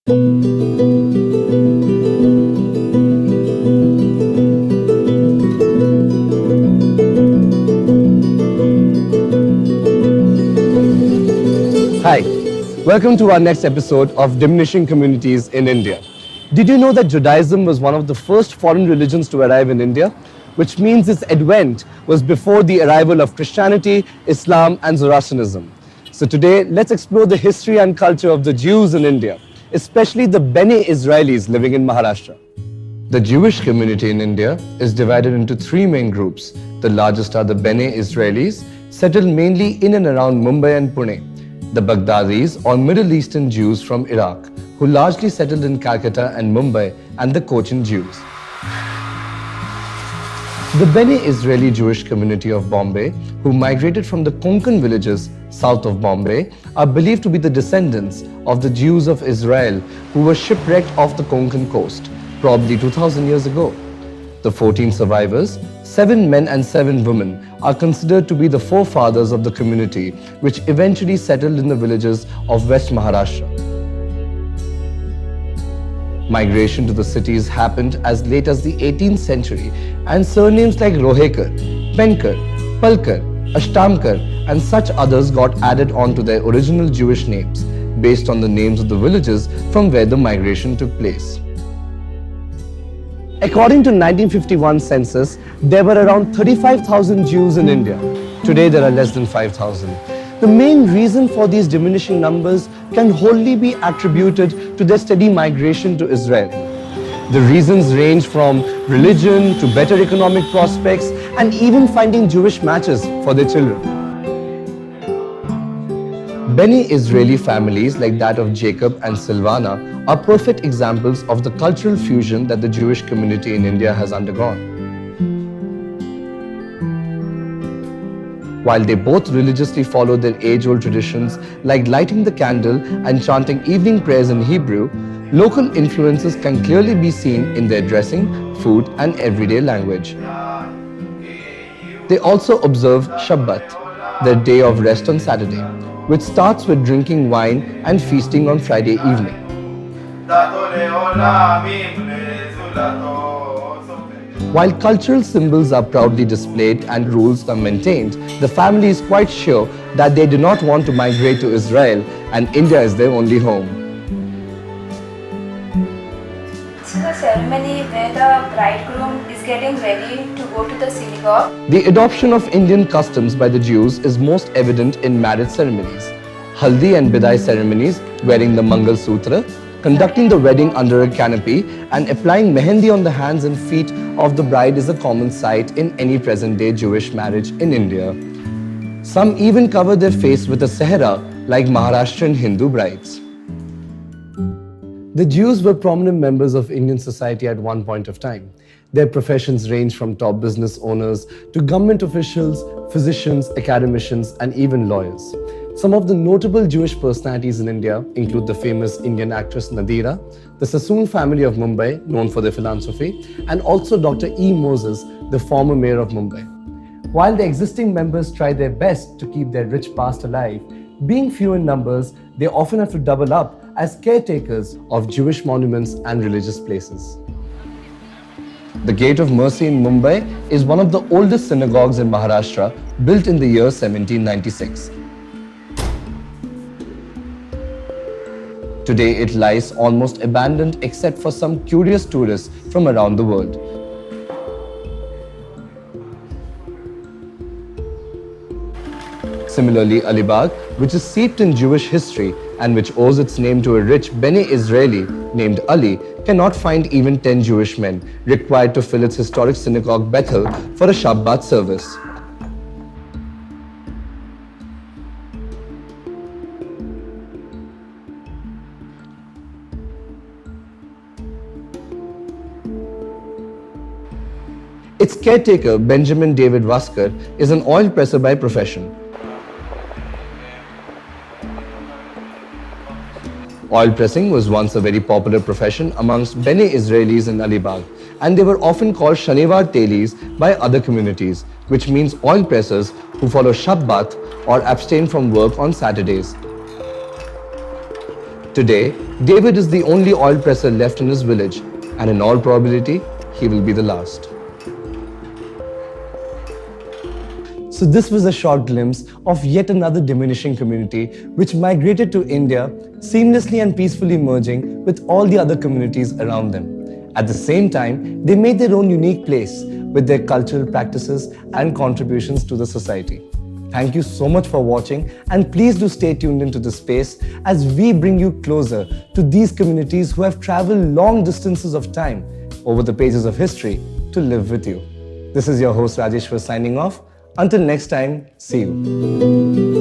Hi, welcome to our next episode of Diminishing Communities in India. Did you know that Judaism was one of the first foreign religions to arrive in India? Which means its advent was before the arrival of Christianity, Islam and Zoroastrianism. So today, let's explore the history and culture of the Jews in India, especially the Bene Israelis living in Maharashtra. The Jewish community in India is divided into three main groups. The largest are the Bene Israelis, settled mainly in and around Mumbai and Pune. The Baghdadis or Middle Eastern Jews from Iraq, who largely settled in Calcutta and Mumbai, and the Cochin Jews. The Bene Israeli Jewish community of Bombay, who migrated from the Konkan villages south of Bombay, are believed to be the descendants of the Jews of Israel who were shipwrecked off the Konkan coast, probably 2000 years ago. The 14 survivors, 7 men and 7 women, are considered to be the forefathers of the community, which eventually settled in the villages of West Maharashtra. Migration to the cities happened as late as the 18th century, and surnames like Rohekar, Penkar, Palkar, Ashtamkar and such others got added on to their original Jewish names, based on the names of the villages from where the migration took place. According to 1951 census, there were around 35,000 Jews in India. Today there are less than 5,000. The main reason for these diminishing numbers can wholly be attributed to their steady migration to Israel. The reasons range from religion to better economic prospects and even finding Jewish matches for their children. Bene Israeli families like that of Jacob and Silvana are perfect examples of the cultural fusion that the Jewish community in India has undergone. While they both religiously follow their age-old traditions like lighting the candle and chanting evening prayers in Hebrew, local influences can clearly be seen in their dressing, food and everyday language. They also observe Shabbat, their day of rest on Saturday, which starts with drinking wine and feasting on Friday evening. While cultural symbols are proudly displayed and rules are maintained, the family is quite sure that they do not want to migrate to Israel and India is their only home. It's a ceremony where the bridegroom is getting ready to go to the synagogue. The adoption of Indian customs by the Jews is most evident in marriage ceremonies. Haldi and Bidai ceremonies, wearing the Mangal Sutra, conducting the wedding under a canopy and applying mehendi on the hands and feet of the bride is a common sight in any present-day Jewish marriage in India. Some even cover their face with a sehra like Maharashtrian Hindu brides. The Jews were prominent members of Indian society at one point of time. Their professions range from top business owners to government officials, physicians, academicians and even lawyers. Some of the notable Jewish personalities in India include the famous Indian actress Nadira, the Sassoon family of Mumbai, known for their philanthropy, and also Dr. E. Moses, the former mayor of Mumbai. While the existing members try their best to keep their rich past alive, being few in numbers, they often have to double up as caretakers of Jewish monuments and religious places. The Gate of Mercy in Mumbai is one of the oldest synagogues in Maharashtra, built in the year 1796. Today it lies almost abandoned except for some curious tourists from around the world. Similarly, Alibag, which is steeped in Jewish history and which owes its name to a rich Bene Israeli named Ali, cannot find even 10 Jewish men required to fill its historic synagogue Bethel for a Shabbat service. Its caretaker, Benjamin David Vaskar, is an oil presser by profession. Oil pressing was once a very popular profession amongst Bene Israelis in Alibag, and they were often called Shanivar Telis by other communities, which means oil pressers who follow Shabbat or abstain from work on Saturdays. Today, David is the only oil presser left in his village, and in all probability, he will be the last. So this was a short glimpse of yet another diminishing community which migrated to India, seamlessly and peacefully merging with all the other communities around them. At the same time, they made their own unique place with their cultural practices and contributions to the society. Thank you so much for watching, and please do stay tuned into this space as we bring you closer to these communities who have traveled long distances of time over the pages of history to live with you. This is your host Rajeshwar signing off. Until next time, see you.